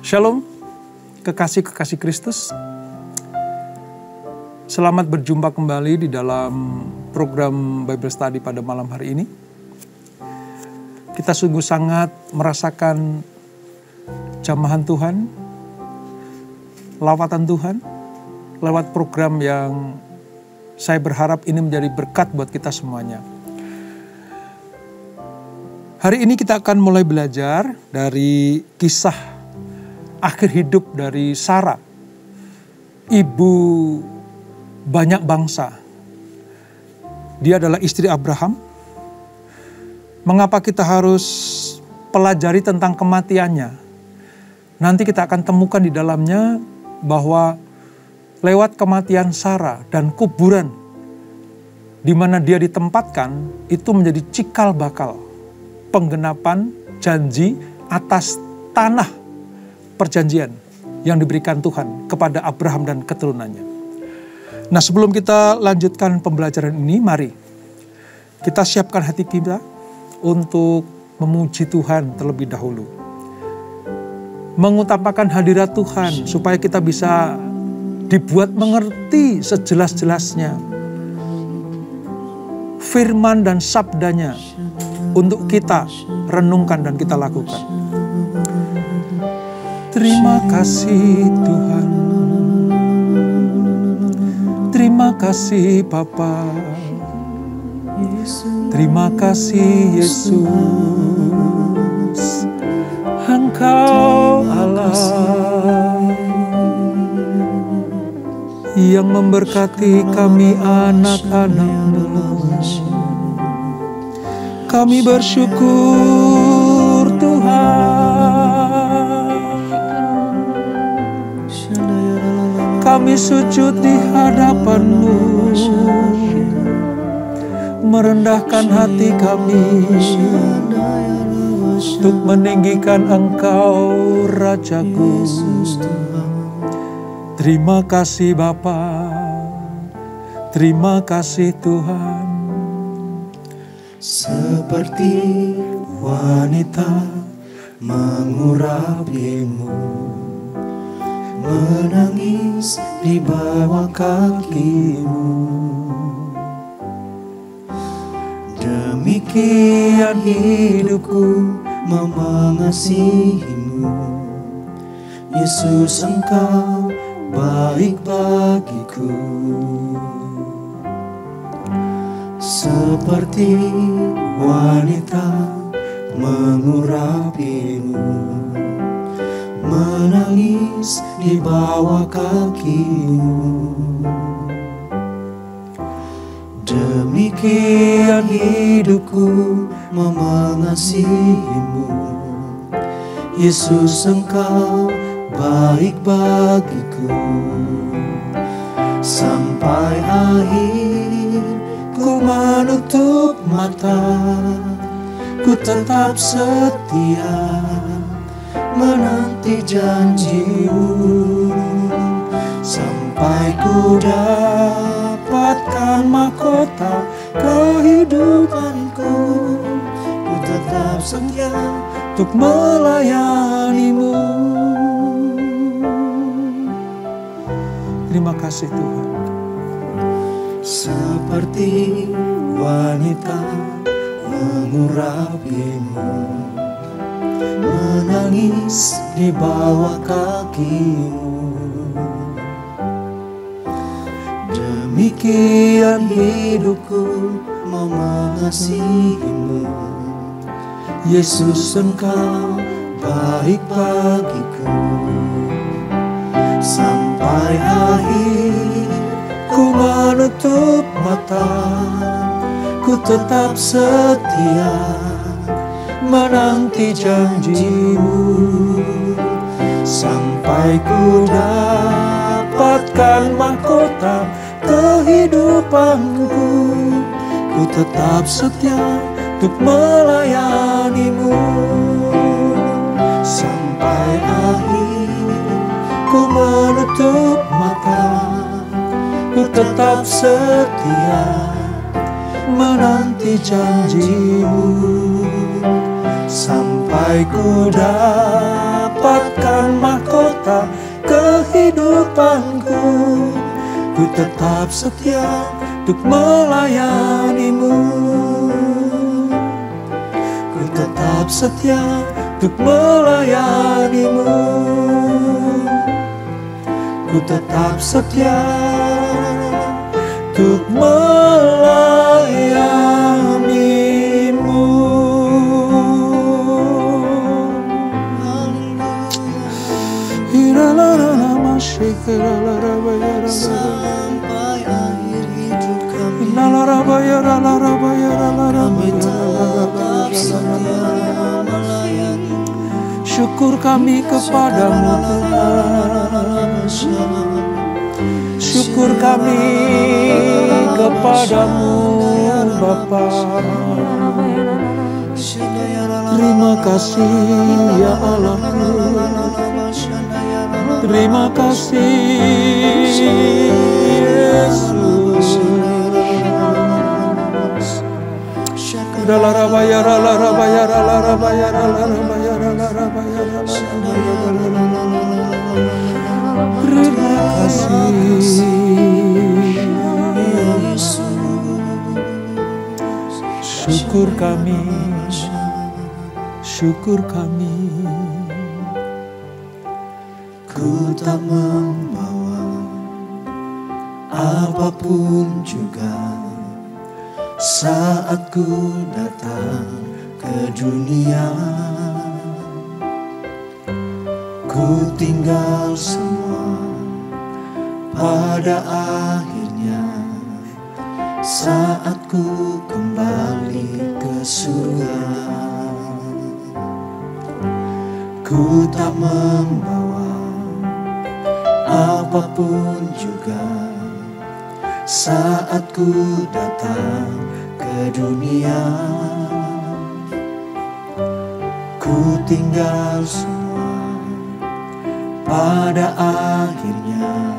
Shalom, kekasih-kekasih Kristus. Selamat berjumpa kembali di dalam program Bible Study pada malam hari ini. Kita sungguh sangat merasakan jamahan Tuhan, lawatan Tuhan, lewat program yang saya berharap ini menjadi berkat buat kita semuanya. Hari ini kita akan mulai belajar dari kisah akhir hidup dari Sarah, ibu banyak bangsa. Dia adalah istri Abraham. Mengapa kita harus pelajari tentang kematiannya? Nanti kita akan temukan di dalamnya bahwa lewat kematian Sarah dan kuburan di mana dia ditempatkan itu menjadi cikal bakal penggenapan janji atas tanah perjanjian yang diberikan Tuhan kepada Abraham dan keturunannya. Nah, sebelum kita lanjutkan pembelajaran ini, mari kita siapkan hati kita untuk memuji Tuhan terlebih dahulu. Mengutamakan hadirat Tuhan supaya kita bisa dibuat mengerti sejelas-jelasnya firman dan sabdanya untuk kita renungkan dan kita lakukan. Terima kasih Tuhan, terima kasih Bapa, terima kasih Yesus, Engkau Allah yang memberkati kami anak-anak-Mu. Kami bersyukur Tuhan. Kami sujud di hadapan-Mu, merendahkan hati kami untuk meninggikan Engkau Rajaku. Terima kasih Bapa, terima kasih Tuhan. Seperti wanita mengurapimu, menangis di bawah kakimu. Demikian hidupku mengasihimu, Yesus Engkau baik bagiku. Seperti wanita mengurapimu, menangis di bawah kakimu. Demikian hidupku mengasihimu, Yesus Engkau baik bagiku. Sampai akhir ku menutup mata, ku tetap setia menanti janji-Mu. Sampai ku dapatkan mahkota kehidupanku, ku tetap setia untuk melayani-Mu. Terima kasih Tuhan. Seperti wanita mengurapimu, menangis di bawah kakimu. Demikian hidupku mengasihimu, Yesus Engkau baik bagiku. Sampai akhir ku menutup mata, ku tetap setia menanti janji-Mu. Sampai ku dapatkan mahkota kehidupanku, ku tetap setia untuk melayani-Mu. Sampai akhir ku menutup mata, ku tetap setia menanti janji-Mu. Sampai ku dapatkan mahkota ku tetap setia untuk melayani-Mu. Ku tetap setia untuk melayani-Mu. Ku tetap setia untuk melayani-Mu. Sampai akhir hidup kami, kami tetap setia melayani. Syukur kami kepadamu Tuhan. Syukur kami kepadamu Bapa. Terima kasih ya Allahku. Terima kasih Yesus. Terima kasih syukur kami, syukur kami. Ku tak membawa apapun juga saat ku datang ke dunia. Ku tinggal semua pada akhirnya saat ku kembali ke surga. Ku tak membawa apapun juga saat ku datang ke dunia. Ku tinggal semua pada akhirnya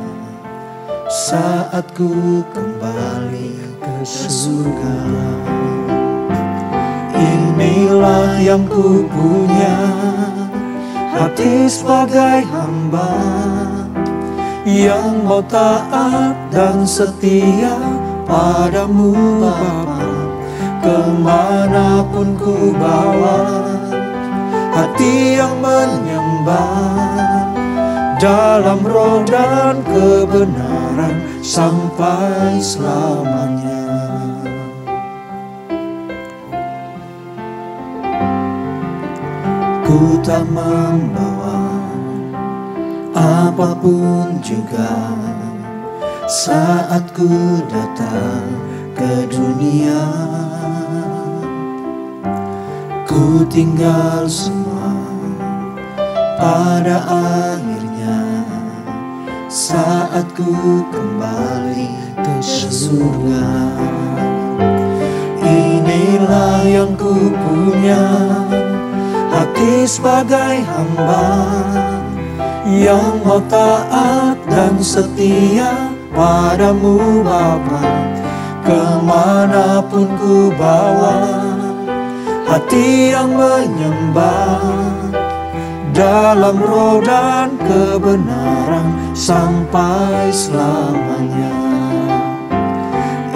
saat ku kembali ke surga. Inilah yang ku punya, hati sebagai hamba yang mau taat dan setia padamu Bapa. Kemanapun ku bawa, hati yang menyembah dalam roh dan kebenaran sampai selamanya. Ku tak membawa apapun juga saat ku datang ke dunia. Ku tinggal semua pada akhirnya saat ku kembali ke surga. Inilah yang ku punya, hati sebagai hamba yang mau taat dan setia padamu Bapa. Kemanapun ku bawa, hati yang menyembah dalam roh dan kebenaran sampai selamanya.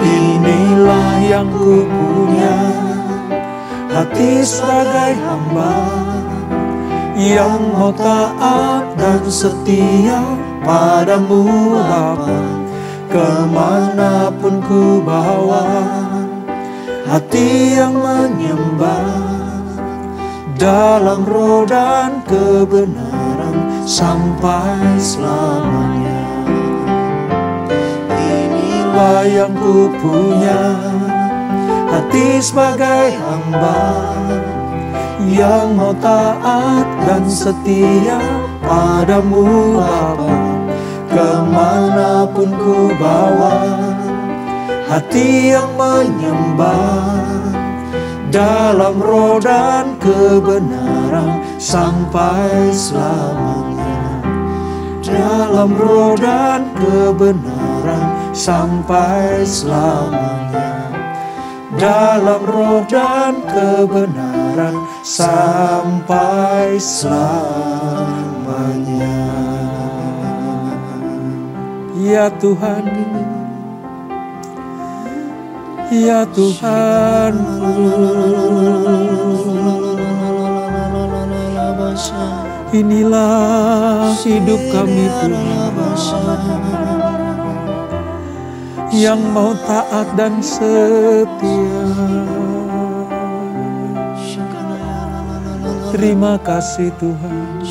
Inilah yang ku punya, hati sebagai hamba yang mau taat dan setia padamu Bapa. Kemanapun ku bawa, hati yang menyembah dalam roh dan kebenaran sampai selamanya. Inilah yang ku punya, hati sebagai hamba yang mau taat dan setia padamu Bapa. Kemanapun ku bawa, hati yang menyembah dalam roh dan kebenaran sampai selamanya. Dalam roh dan kebenaran sampai selamanya. Dalam roh dan kebenaran sampai selamanya. Ya Tuhan, ya Tuhan, inilah hidup kami Tuhan, yang mau taat dan setia. Terima kasih Tuhan,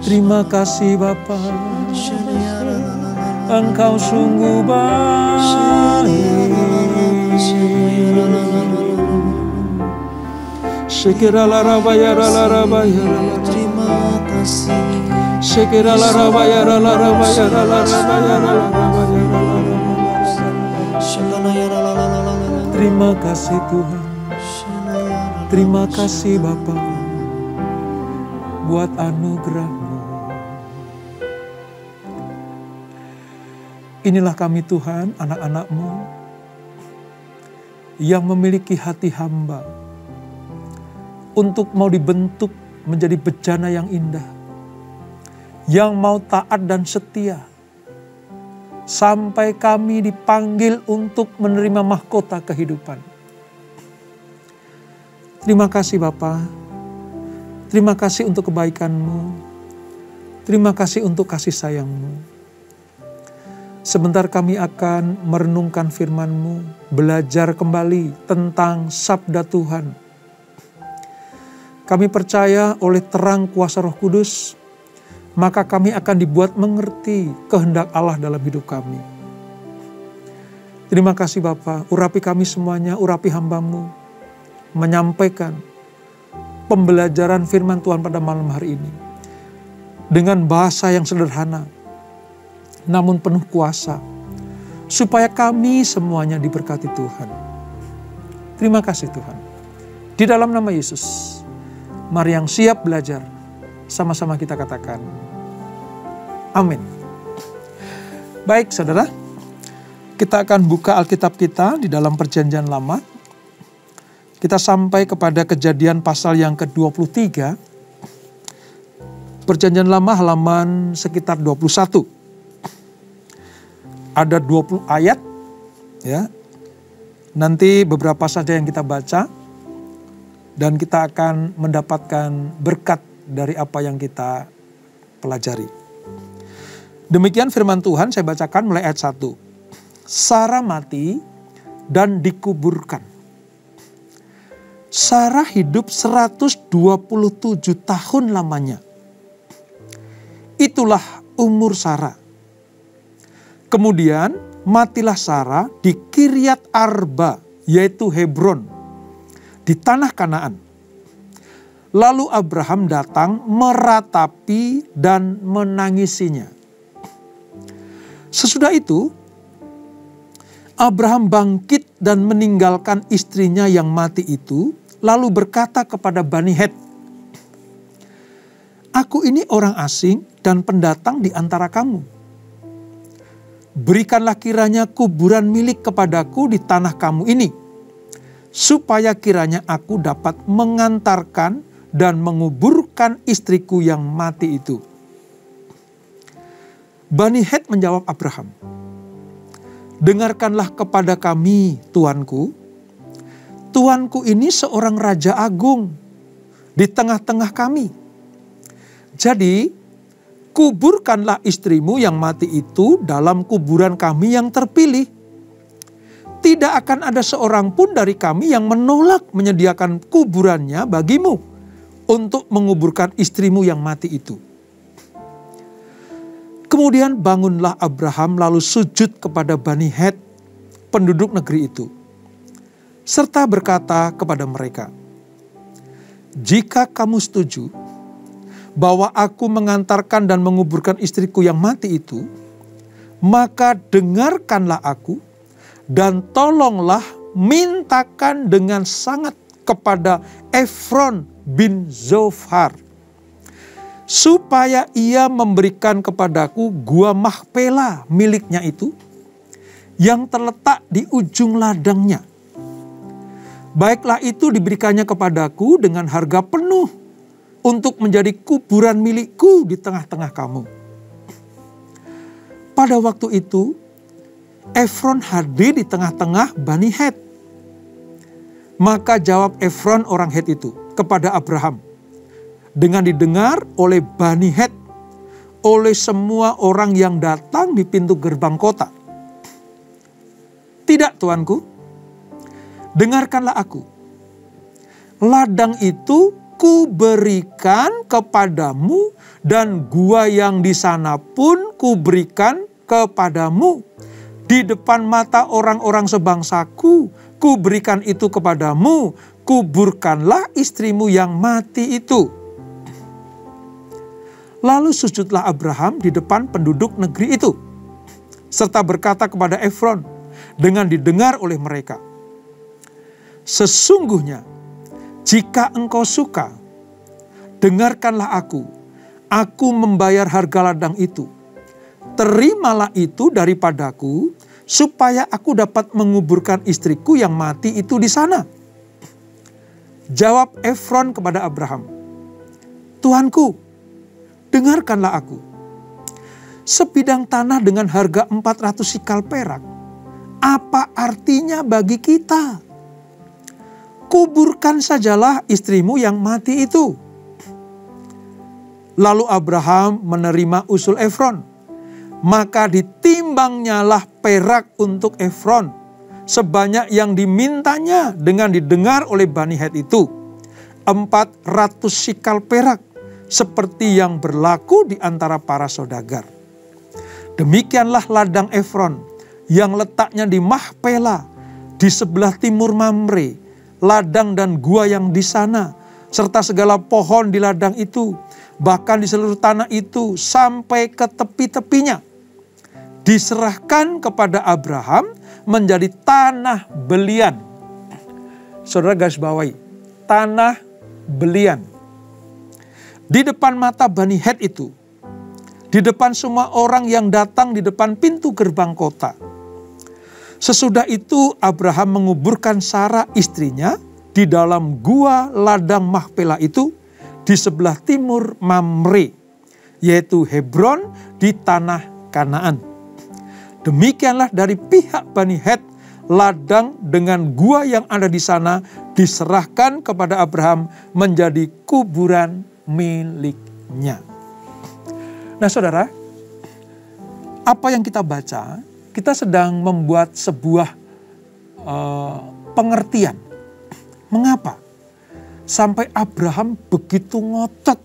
terima kasih Bapa, Engkau sungguh baik. Sekiranya rabaya, Terima kasih. sekiranya rabaya, terima kasih Tuhan, terima kasih Bapa buat anugerah-Mu. Inilah kami Tuhan, anak-anak-Mu yang memiliki hati hamba untuk mau dibentuk menjadi bejana yang indah, yang mau taat dan setia, sampai kami dipanggil untuk menerima mahkota kehidupan. Terima kasih Bapa, terima kasih untuk kebaikan-Mu, terima kasih untuk kasih sayang-Mu. Sebentar kami akan merenungkan firman-Mu, belajar kembali tentang sabda Tuhan. Kami percaya oleh terang kuasa Roh Kudus, maka kami akan dibuat mengerti kehendak Allah dalam hidup kami. Terima kasih Bapa, urapi kami semuanya, urapi hamba-Mu, menyampaikan pembelajaran firman Tuhan pada malam hari ini. Dengan bahasa yang sederhana, namun penuh kuasa, supaya kami semuanya diberkati Tuhan. Terima kasih Tuhan. Di dalam nama Yesus, mari yang siap belajar, sama-sama kita katakan, amin. Baik saudara, kita akan buka Alkitab kita di dalam Perjanjian Lama. Kita sampai kepada Kejadian pasal yang ke-23. Perjanjian Lama halaman sekitar 21. Ada 20 ayat, ya. Nanti beberapa saja yang kita baca, dan kita akan mendapatkan berkat dari apa yang kita pelajari. Demikian firman Tuhan, saya bacakan mulai ayat 1. Sarah mati dan dikuburkan. Sarah hidup 127 tahun lamanya. Itulah umur Sarah. Kemudian matilah Sarah di Kiryat Arba, yaitu Hebron, di tanah Kanaan. Lalu Abraham datang meratapi dan menangisinya. Sesudah itu, Abraham bangkit dan meninggalkan istrinya yang mati itu, lalu berkata kepada Bani Het, "Aku ini orang asing dan pendatang di antara kamu. Berikanlah kiranya kuburan milik kepadaku di tanah kamu ini, supaya kiranya aku dapat mengantarkan dan menguburkan istriku yang mati itu." Bani Het menjawab Abraham, "Dengarkanlah kepada kami, tuanku. Tuanku ini seorang raja agung di tengah-tengah kami. Jadi, kuburkanlah istrimu yang mati itu dalam kuburan kami yang terpilih. Tidak akan ada seorang pun dari kami yang menolak menyediakan kuburannya bagimu untuk menguburkan istrimu yang mati itu." Kemudian bangunlah Abraham lalu sujud kepada Bani Het, penduduk negeri itu, serta berkata kepada mereka, "Jika kamu setuju bahwa aku mengantarkan dan menguburkan istriku yang mati itu, maka dengarkanlah aku dan tolonglah mintakan dengan sangat kepada Efron bin Zophar, supaya ia memberikan kepadaku gua Mahpela miliknya itu, yang terletak di ujung ladangnya. Baiklah itu diberikannya kepadaku dengan harga penuh untuk menjadi kuburan milikku di tengah-tengah kamu." Pada waktu itu, Efron hadir di tengah-tengah Bani Het. Maka jawab Efron orang Het itu kepada Abraham, dengan didengar oleh Bani Het, oleh semua orang yang datang di pintu gerbang kota. Tidak, tuanku, dengarkanlah aku. Ladang itu kuberikan kepadamu, dan gua yang di sana pun kuberikan kepadamu. Di depan mata orang-orang sebangsaku, kuberikan itu kepadamu. Kuburkanlah istrimu yang mati itu. Lalu sujudlah Abraham di depan penduduk negeri itu, serta berkata kepada Efron dengan didengar oleh mereka, sesungguhnya jika engkau suka, dengarkanlah aku membayar harga ladang itu. Terimalah itu daripadaku, supaya aku dapat menguburkan istriku yang mati itu di sana. Jawab Efron kepada Abraham, Tuanku, dengarkanlah aku. Sebidang tanah dengan harga 400 sikal perak, apa artinya bagi kita? Kuburkan sajalah istrimu yang mati itu. Lalu Abraham menerima usul Efron. Maka ditimbangnyalah perak untuk Efron, sebanyak yang dimintanya dengan didengar oleh Bani Het itu, 400 sikal perak, seperti yang berlaku di antara para saudagar. Demikianlah ladang Efron yang letaknya di Mahpela, di sebelah timur Mamre, ladang dan gua yang di sana, serta segala pohon di ladang itu, bahkan di seluruh tanah itu sampai ke tepi-tepinya, diserahkan kepada Abraham menjadi tanah belian. Saudara garis bawahi, tanah belian. Di depan mata Bani Het itu, di depan semua orang yang datang di depan pintu gerbang kota. Sesudah itu Abraham menguburkan Sarah istrinya di dalam gua ladang Mahpela itu di sebelah timur Mamre, yaitu Hebron di tanah Kanaan. Demikianlah dari pihak Bani Het, ladang dengan gua yang ada di sana diserahkan kepada Abraham menjadi kuburan miliknya. Nah saudara, apa yang kita baca, kita sedang membuat sebuah pengertian. Mengapa? Sampai Abraham begitu ngotot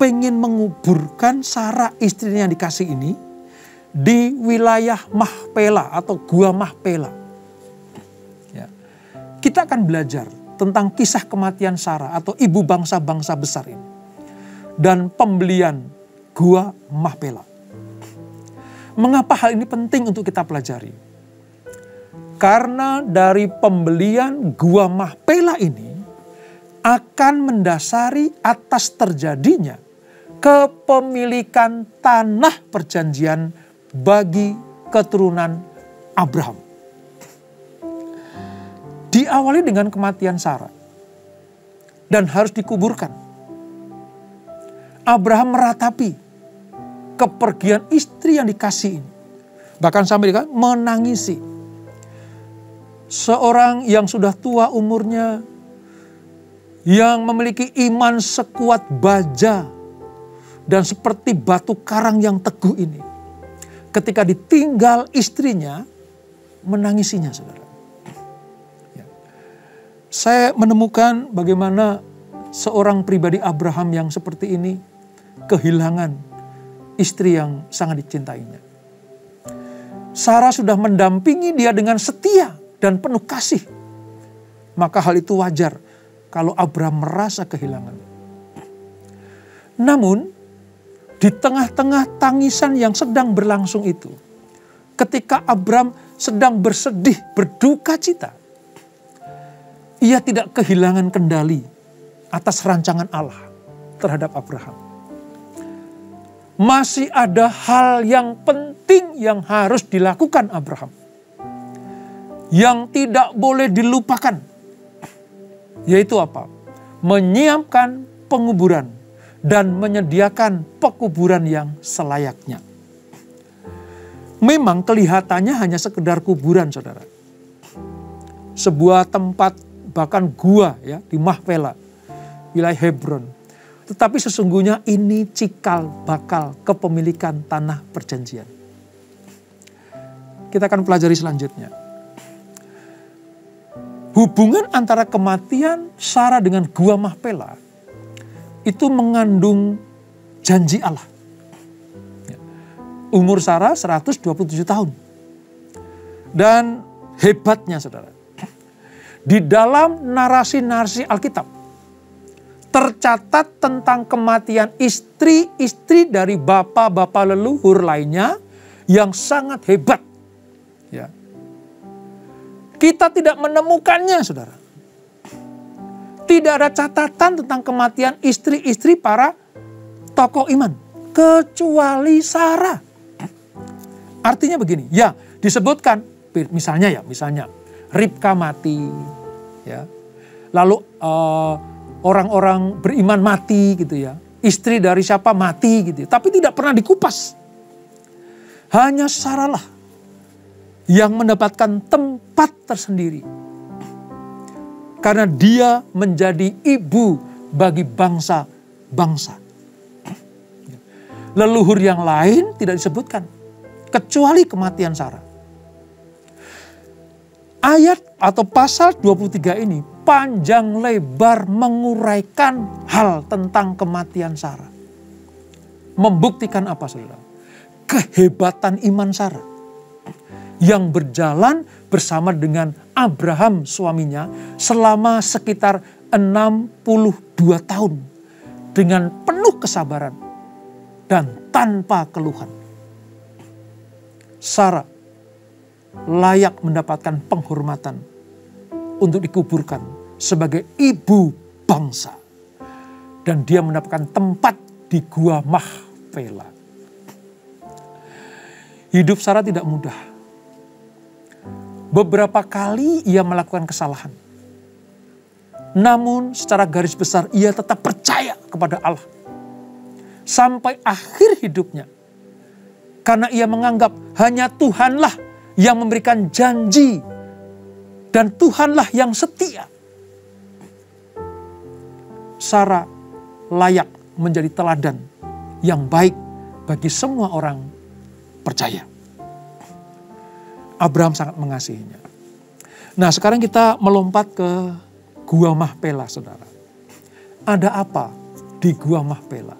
pengen menguburkan Sarah istrinya yang dikasih ini di wilayah Mahpela atau gua Mahpela. Ya. Kita akan belajar tentang kisah kematian Sarah atau ibu bangsa-bangsa besar ini. Dan pembelian gua Mahpela. Mengapa hal ini penting untuk kita pelajari? Karena dari pembelian gua Mahpela ini akan mendasari atas terjadinya kepemilikan tanah perjanjian bagi keturunan Abraham. Diawali dengan kematian Sarah dan harus dikuburkan. Abraham meratapi kepergian istri yang dikasih ini. Bahkan sampai dikatakan menangisi. Seorang yang sudah tua umurnya, yang memiliki iman sekuat baja dan seperti batu karang yang teguh ini, ketika ditinggal istrinya, menangisinya, saudara. Ya. Saya menemukan bagaimana seorang pribadi Abraham yang seperti ini kehilangan istri yang sangat dicintainya. Sarah sudah mendampingi dia dengan setia dan penuh kasih. Maka hal itu wajar kalau Abraham merasa kehilangan. Namun, di tengah-tengah tangisan yang sedang berlangsung itu, ketika Abraham sedang bersedih, berduka cita, ia tidak kehilangan kendali atas rancangan Allah terhadap Abraham. Masih ada hal yang penting yang harus dilakukan Abraham, yang tidak boleh dilupakan, yaitu apa? Menyiapkan penguburan dan menyediakan pekuburan yang selayaknya. memang kelihatannya hanya sekedar kuburan, saudara. Sebuah tempat, bahkan gua ya di Mahpela, wilayah Hebron. Tetapi sesungguhnya ini cikal bakal kepemilikan tanah perjanjian. Kita akan pelajari selanjutnya. Hubungan antara kematian Sarah dengan gua Mahpela itu mengandung janji Allah. Umur Sarah 127 tahun. Dan hebatnya, saudara, di dalam narasi-narasi Alkitab tercatat tentang kematian istri-istri dari bapak-bapak leluhur lainnya yang sangat hebat. Ya. Kita tidak menemukannya, saudara. Tidak ada catatan tentang kematian istri-istri para tokoh iman, kecuali Sarah. Artinya begini, ya disebutkan, misalnya Ribka mati, ya. Lalu orang-orang beriman mati gitu ya. Istri dari siapa mati gitu ya. Tapi tidak pernah dikupas. Hanya Sarah lah yang mendapatkan tempat tersendiri. Karena dia menjadi ibu bagi bangsa-bangsa. Leluhur yang lain tidak disebutkan. Kecuali kematian Sarah. Ayat atau pasal 23 ini panjang lebar menguraikan hal tentang kematian Sarah. Membuktikan apa, saudara? Kehebatan iman Sarah. Yang berjalan bersama dengan Abraham suaminya selama sekitar 62 tahun. Dengan penuh kesabaran dan tanpa keluhan. Sarah layak mendapatkan penghormatan untuk dikuburkan sebagai ibu bangsa. Dan dia mendapatkan tempat di Gua Mahpela. Hidup Sarah tidak mudah. Beberapa kali ia melakukan kesalahan. Namun secara garis besar ia tetap percaya kepada Allah. Sampai akhir hidupnya. Karena ia menganggap hanya Tuhanlah yang memberikan janji. Dan Tuhanlah yang setia. Sarah layak menjadi teladan yang baik bagi semua orang percaya. Abraham sangat mengasihinya. Nah, sekarang kita melompat ke Gua Mahpela, saudara. Ada apa di Gua Mahpela?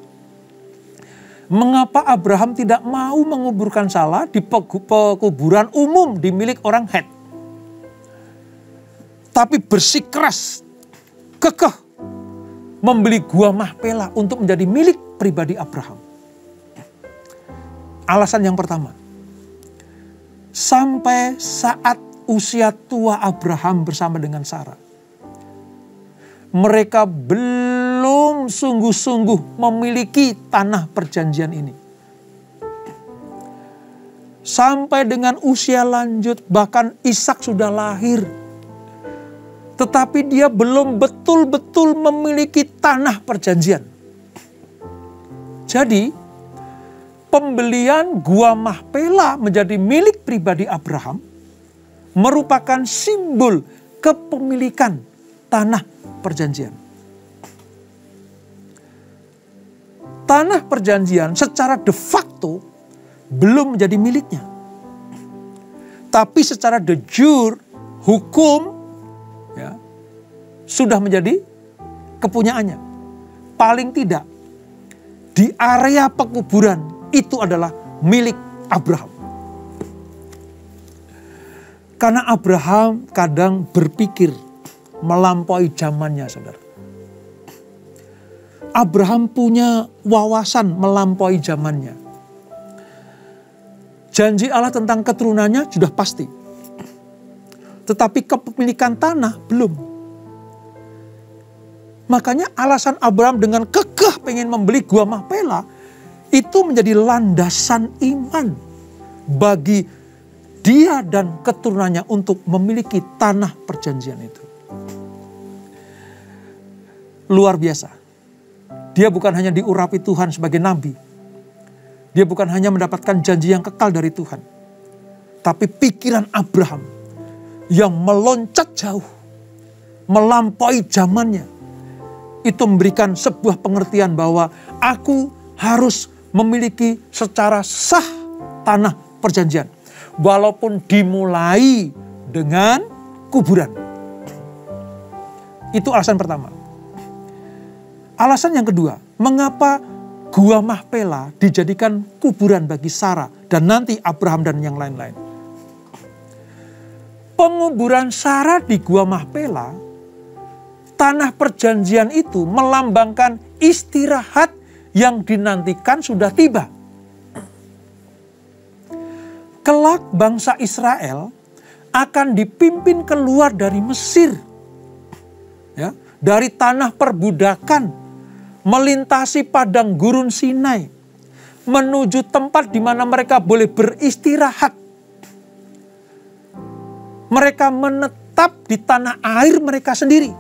Mengapa Abraham tidak mau menguburkan Sarah di pekuburan umum di milik orang Het? Tapi bersikeras, kekeh membeli Gua Mahpela untuk menjadi milik pribadi Abraham. Alasan yang pertama, sampai saat usia tua Abraham bersama dengan Sarah, mereka belum sungguh-sungguh memiliki tanah perjanjian ini. Sampai dengan usia lanjut, bahkan Ishak sudah lahir. Tetapi dia belum betul-betul memiliki tanah perjanjian. Jadi, pembelian Gua Mahpela menjadi milik pribadi Abraham merupakan simbol kepemilikan tanah perjanjian. Tanah perjanjian secara de facto belum menjadi miliknya. Tapi secara de jure, hukum ya, sudah menjadi kepunyaannya. Paling tidak di area pekuburan itu adalah milik Abraham. Karena Abraham kadang berpikir melampaui zamannya, saudara. Abraham punya wawasan melampaui zamannya. Janji Allah tentang keturunannya sudah pasti. Tetapi kepemilikan tanah belum. Makanya alasan Abraham dengan kekeh pengen membeli Gua Mahpela itu menjadi landasan iman bagi dia dan keturunannya untuk memiliki tanah perjanjian itu. Luar biasa. Dia bukan hanya diurapi Tuhan sebagai nabi. Dia bukan hanya mendapatkan janji yang kekal dari Tuhan. Tapi pikiran Abraham yang meloncat jauh, melampaui zamannya, itu memberikan sebuah pengertian bahwa aku harus memiliki secara sah tanah perjanjian. Walaupun dimulai dengan kuburan. Itu alasan pertama. Alasan yang kedua, mengapa Gua Mahpela dijadikan kuburan bagi Sarah dan nanti Abraham dan yang lain-lain. Penguburan Sarah di Gua Mahpela, tanah perjanjian itu melambangkan istirahat yang dinantikan sudah tiba. Kelak bangsa Israel akan dipimpin keluar dari Mesir, ya, dari tanah perbudakan, melintasi padang gurun Sinai, menuju tempat di mana mereka boleh beristirahat. Mereka menetap di tanah air mereka sendiri.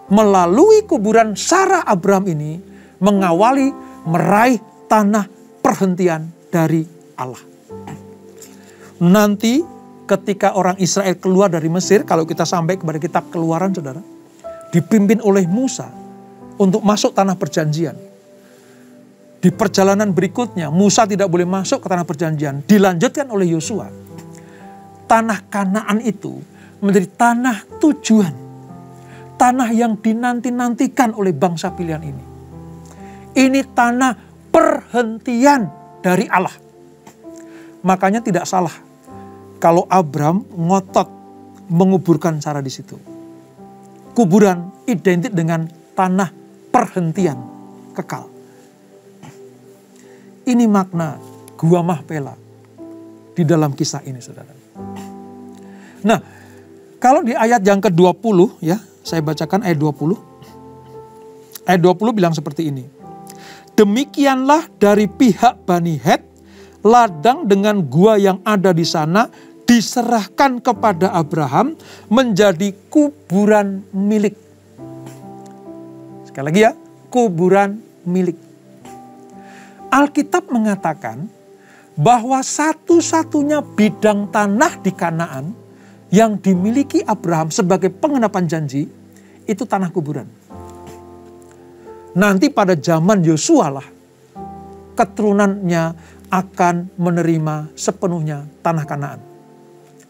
Melalui kuburan Sarah Abraham ini mengawali meraih tanah perhentian dari Allah. Nanti ketika orang Israel keluar dari Mesir, kalau kita sampai kepada kitab Keluaran, saudara, dipimpin oleh Musa untuk masuk tanah perjanjian. Di perjalanan berikutnya, Musa tidak boleh masuk ke tanah perjanjian. Dilanjutkan oleh Yosua. Tanah Kanaan itu menjadi tanah tujuan. Tanah yang dinanti-nantikan oleh bangsa pilihan ini. Ini tanah perhentian dari Allah. Makanya tidak salah kalau Abraham ngotot menguburkan Sarah di situ. Kuburan identik dengan tanah perhentian kekal. Ini makna Gua Mahpela di dalam kisah ini, saudara. Nah, kalau di ayat yang ke-20, ya, saya bacakan ayat 20. Ayat 20 bilang seperti ini. Demikianlah dari pihak Bani Het, ladang dengan gua yang ada di sana diserahkan kepada Abraham menjadi kuburan milik. Sekali lagi ya, kuburan milik. Alkitab mengatakan bahwa satu-satunya bidang tanah di Kanaan yang dimiliki Abraham sebagai pengenapan janji itu tanah kuburan. Nanti pada zaman Yosua lah keturunannya akan menerima sepenuhnya tanah Kanaan.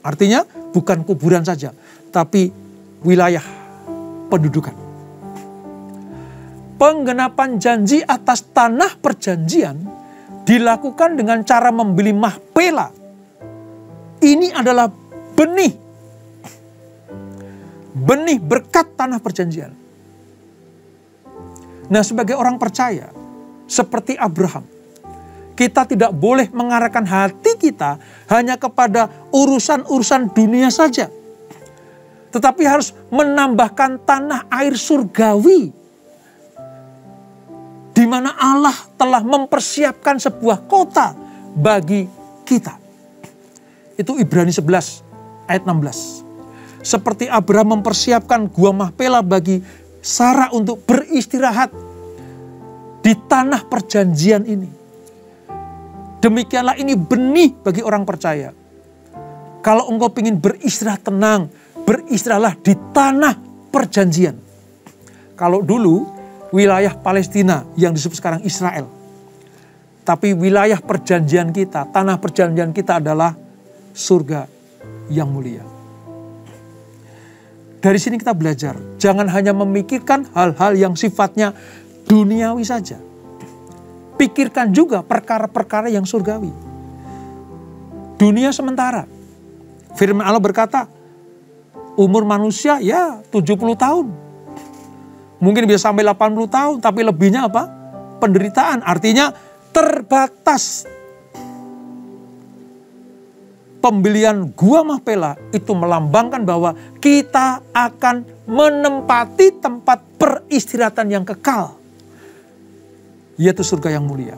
Artinya bukan kuburan saja, tapi wilayah pendudukan. Penggenapan janji atas tanah perjanjian dilakukan dengan cara membeli Mahpela. Ini adalah benih. Benih berkat tanah perjanjian. Nah, sebagai orang percaya, seperti Abraham, kita tidak boleh mengarahkan hati kita hanya kepada urusan-urusan dunia saja. Tetapi harus menambahkan tanah air surgawi. Di mana Allah telah mempersiapkan sebuah kota bagi kita. Itu Ibrani 11 ayat 16. Seperti Abraham mempersiapkan Gua Mahpela bagi Sarah untuk beristirahat di tanah perjanjian ini. Demikianlah ini benih bagi orang percaya. Kalau engkau ingin beristirahat tenang, beristirahatlah di tanah perjanjian. Kalau dulu wilayah Palestina yang disebut sekarang Israel. Tapi wilayah perjanjian kita, tanah perjanjian kita adalah surga yang mulia. Dari sini kita belajar, jangan hanya memikirkan hal-hal yang sifatnya duniawi saja. Pikirkan juga perkara-perkara yang surgawi. Dunia sementara. Firman Allah berkata, umur manusia ya 70 tahun. Mungkin bisa sampai 80 tahun, tapi lebihnya apa? Penderitaan, artinya terbatas. Pembelian Gua Mahpela itu melambangkan bahwa kita akan menempati tempat peristirahatan yang kekal. Yaitu surga yang mulia.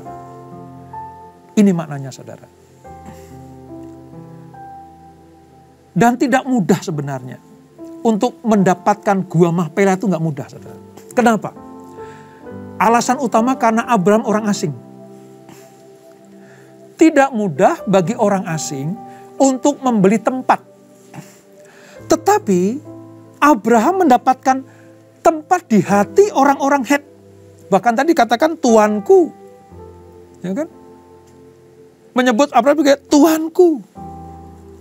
Ini maknanya, saudara. Dan tidak mudah sebenarnya. Untuk mendapatkan Gua Mahpela itu gak mudah, saudara. Kenapa? Alasan utama karena Abraham orang asing. Tidak mudah bagi orang asing untuk membeli tempat. Tetapi Abraham mendapatkan tempat di hati orang-orang Het. Bahkan tadi katakan Tuanku. Ya kan? Menyebut Abraham sebagai Tuanku.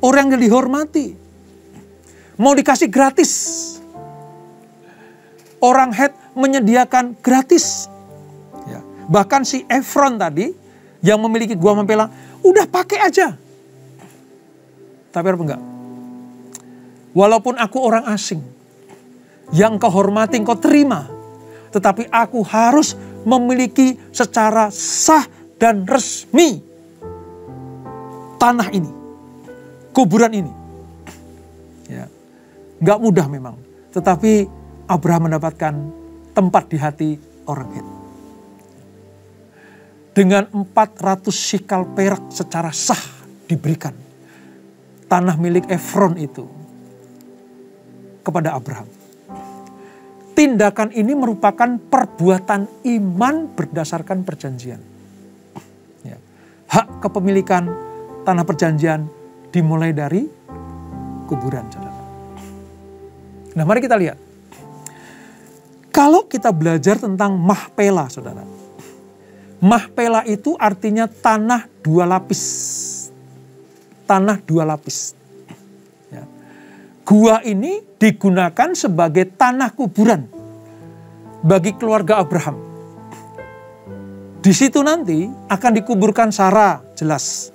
Orang yang dihormati. Mau dikasih gratis. Orang Het menyediakan gratis. Ya. Bahkan si Efron tadi yang memiliki Gua Machpelah, udah pakai aja. Tapi apa enggak? Walaupun aku orang asing, yang kau hormati, kau terima. Tetapi aku harus memiliki secara sah dan resmi tanah ini. Kuburan ini. Ya. Enggak mudah memang. Tetapi Abraham mendapatkan tempat di hati orang Het. Dengan 400 shikal perak secara sah diberikan tanah milik Efron itu kepada Abraham. Tindakan ini merupakan perbuatan iman berdasarkan perjanjian. Ya. Hak kepemilikan tanah perjanjian dimulai dari kuburan, saudara. Nah, mari kita lihat. Kalau kita belajar tentang Machpelah, saudara. Machpelah itu artinya tanah 2 lapis. Tanah 2 lapis. Ya. Gua ini digunakan sebagai tanah kuburan bagi keluarga Abraham. Di situ nanti akan dikuburkan Sarah, jelas.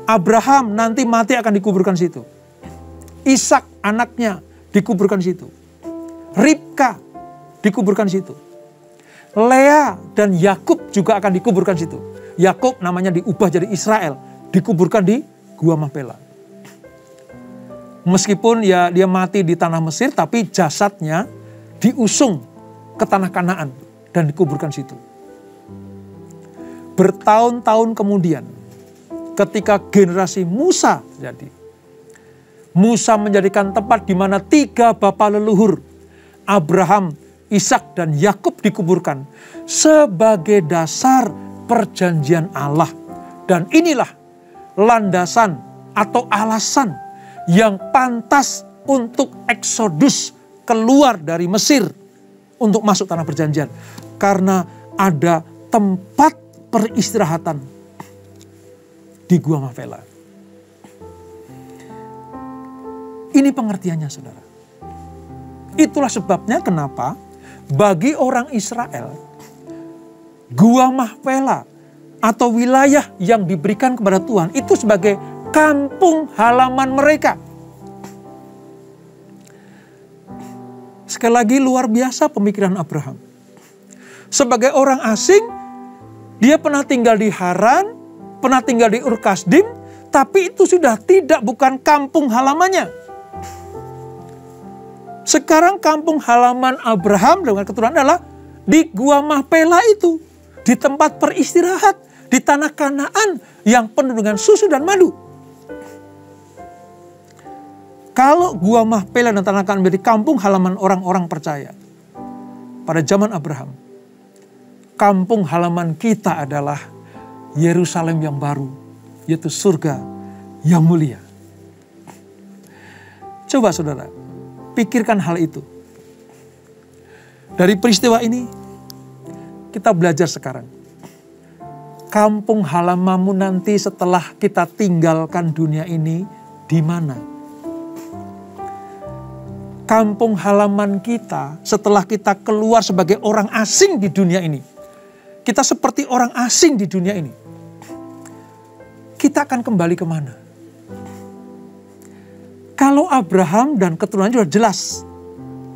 Abraham nanti mati akan dikuburkan situ. Ishak anaknya dikuburkan situ. Ribka dikuburkan situ. Lea dan Yakub juga akan dikuburkan situ. Yakub namanya diubah jadi Israel, dikuburkan di Gua Machpelah. Meskipun ya dia mati di tanah Mesir, tapi jasadnya diusung ke tanah Kanaan dan dikuburkan situ. Bertahun-tahun kemudian, ketika generasi Musa terjadi, Musa menjadikan tempat di mana 3 bapa leluhur, Abraham, Ishak dan Yakub dikuburkan sebagai dasar perjanjian Allah. Dan inilah landasan atau alasan yang pantas untuk Eksodus keluar dari Mesir untuk masuk tanah perjanjian. Karena ada tempat peristirahatan di Gua Machpelah. Ini pengertiannya, saudara. Itulah sebabnya kenapa bagi orang Israel, Gua Machpelah atau wilayah yang diberikan kepada Tuhan itu sebagai kampung halaman mereka. Sekali lagi luar biasa pemikiran Abraham. Sebagai orang asing, dia pernah tinggal di Haran, pernah tinggal di Ur Kasdim, tapi itu sudah bukan kampung halamannya. Sekarang kampung halaman Abraham dengan keturunan adalah di Gua Machpelah itu. Di tempat peristirahat, di tanah Kanaan yang penuh dengan susu dan madu. Kalau Gua Machpelah dan tanah Kanaan menjadi kampung halaman orang-orang percaya pada zaman Abraham, kampung halaman kita adalah Yerusalem yang baru, yaitu surga yang mulia. Coba saudara, pikirkan hal itu. Dari peristiwa ini, kita belajar sekarang. Kampung halamanmu nanti setelah kita tinggalkan dunia ini, di mana? Kampung halaman kita setelah kita keluar sebagai orang asing di dunia ini. Kita seperti orang asing di dunia ini. Kita akan kembali kemana? Kalau Abraham dan keturunannya sudah jelas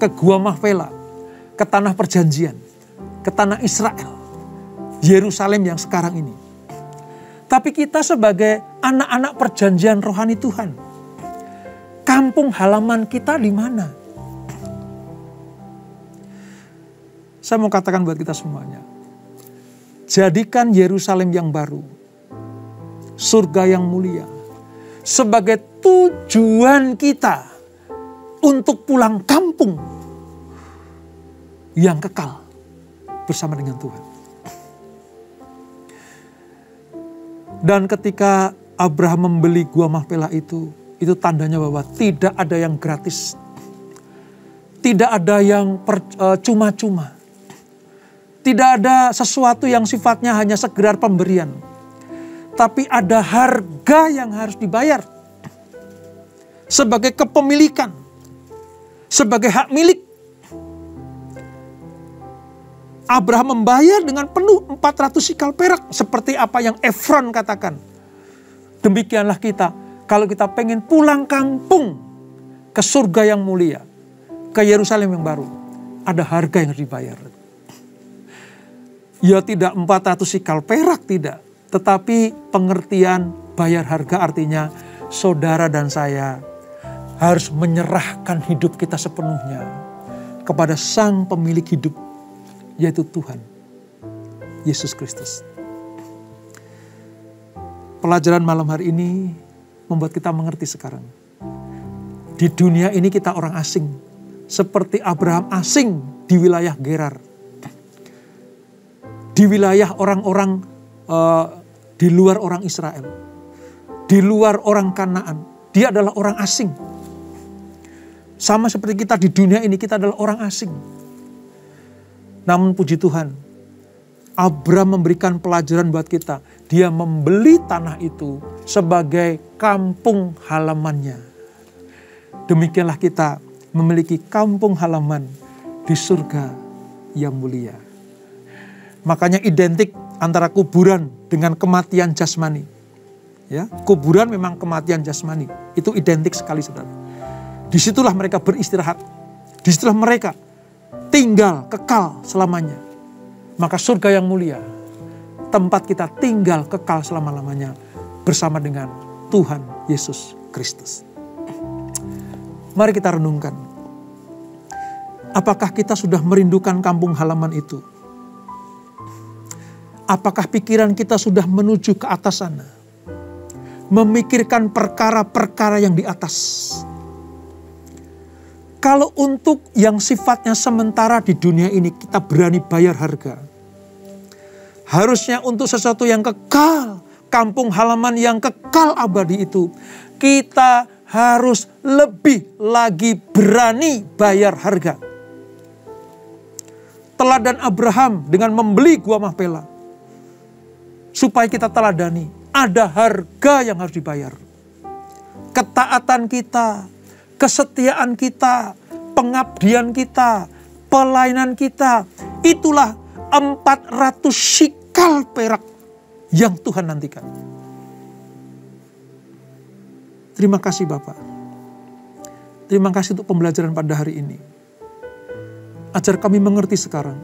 ke Gua Machpelah, ke tanah perjanjian, ke tanah Israel, Yerusalem yang sekarang ini. Tapi kita sebagai anak-anak perjanjian rohani Tuhan, kampung halaman kita di mana? Saya mau katakan buat kita semuanya, jadikan Yerusalem yang baru, surga yang mulia, sebagai tujuan kita untuk pulang kampung yang kekal bersama dengan Tuhan. Dan ketika Abraham membeli Gua Mahpelah itu tandanya bahwa tidak ada yang gratis. Tidak ada yang cuma-cuma. Tidak ada sesuatu yang sifatnya hanya sekedar pemberian. Tapi ada harga yang harus dibayar. Sebagai kepemilikan. Sebagai hak milik. Abraham membayar dengan penuh 400 sikal perak. Seperti apa yang Efron katakan. Demikianlah kita. Kalau kita pengen pulang kampung ke surga yang mulia. Ke Yerusalem yang baru. Ada harga yang harus dibayar. Ya tidak 400 sikal perak, tidak. Tetapi pengertian bayar harga artinya saudara dan saya harus menyerahkan hidup kita sepenuhnya kepada Sang Pemilik hidup, yaitu Tuhan Yesus Kristus. Pelajaran malam hari ini membuat kita mengerti sekarang. Di dunia ini kita orang asing. Seperti Abraham asing di wilayah Gerar. Di wilayah orang-orang di luar orang Israel. Di luar orang Kanaan. Dia adalah orang asing. Sama seperti kita di dunia ini, kita adalah orang asing. Namun puji Tuhan, Abraham memberikan pelajaran buat kita. Dia membeli tanah itu sebagai kampung halamannya. Demikianlah kita memiliki kampung halaman di surga yang mulia. Makanya identik antara kuburan dengan kematian jasmani. Ya, kuburan memang kematian jasmani. Itu identik sekali, saudara. Disitulah mereka beristirahat. Disitulah mereka tinggal kekal selamanya. Maka surga yang mulia, tempat kita tinggal kekal selama-lamanya bersama dengan Tuhan Yesus Kristus. Mari kita renungkan. Apakah kita sudah merindukan kampung halaman itu? Apakah pikiran kita sudah menuju ke atas sana? Memikirkan perkara-perkara yang di atas. Kalau untuk yang sifatnya sementara di dunia ini kita berani bayar harga. Harusnya untuk sesuatu yang kekal, kampung halaman yang kekal abadi itu, kita harus lebih lagi berani bayar harga. Teladan Abraham dengan membeli Gua Mahpelah. Supaya kita teladani, ada harga yang harus dibayar. Ketaatan kita, kesetiaan kita, pengabdian kita, pelayanan kita, itulah 400 sikal perak yang Tuhan nantikan. Terima kasih Bapak. Terima kasih untuk pembelajaran pada hari ini. Ajar kami mengerti sekarang,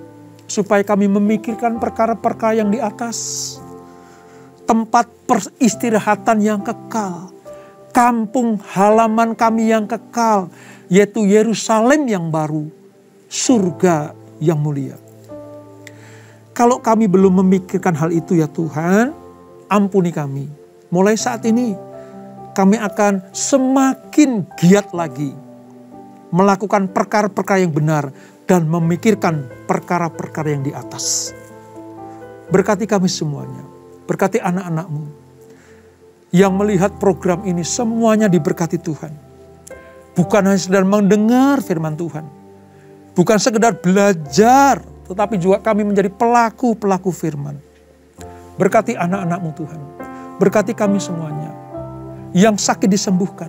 supaya kami memikirkan perkara-perkara yang di atas. Tempat peristirahatan yang kekal. Kampung halaman kami yang kekal. Yaitu Yerusalem yang baru. Surga yang mulia. Kalau kami belum memikirkan hal itu ya Tuhan, ampuni kami. Mulai saat ini kami akan semakin giat lagi. Melakukan perkara-perkara yang benar. Dan memikirkan perkara-perkara yang di atas. Berkati kami semuanya. Berkati anak-anak-Mu yang melihat program ini, semuanya diberkati Tuhan. Bukan hanya sekedar mendengar firman Tuhan. Bukan sekedar belajar, tetapi juga kami menjadi pelaku-pelaku firman. Berkati anak-anak-Mu Tuhan. Berkati kami semuanya. Yang sakit disembuhkan.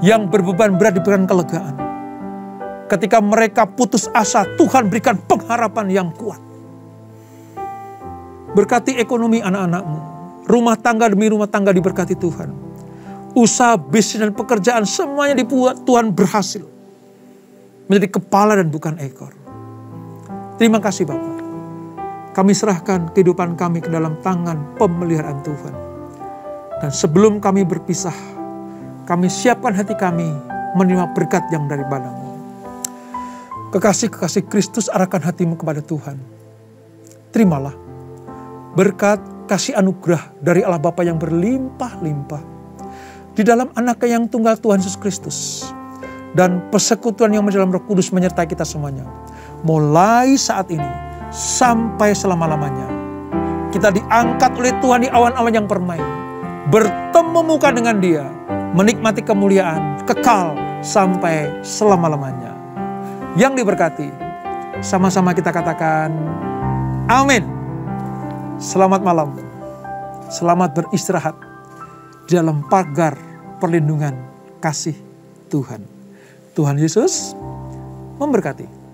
Yang berbeban berat diberikan kelegaan. Ketika mereka putus asa, Tuhan berikan pengharapan yang kuat. Berkati ekonomi anak-anak-Mu. Rumah tangga demi rumah tangga diberkati Tuhan. Usaha, bisnis, dan pekerjaan semuanya dibuat Tuhan berhasil. Menjadi kepala dan bukan ekor. Terima kasih Bapak. Kami serahkan kehidupan kami ke dalam tangan pemeliharaan Tuhan. Dan sebelum kami berpisah, kami siapkan hati kami menerima berkat yang daripada-Mu. Kekasih-kekasih Kristus, arahkan hatimu kepada Tuhan. Terimalah berkat kasih anugerah dari Allah Bapa yang berlimpah-limpah di dalam Anak-Nya yang tunggal Tuhan Yesus Kristus, dan persekutuan yang dalam Roh Kudus menyertai kita semuanya mulai saat ini sampai selama-lamanya. Kita diangkat oleh Tuhan di awan-awan yang permai. Bertemu muka dengan Dia. Menikmati kemuliaan kekal sampai selama-lamanya. Yang diberkati, sama-sama kita katakan amin. Selamat malam. Selamat beristirahat di dalam pagar perlindungan kasih Tuhan. Tuhan Yesus memberkati.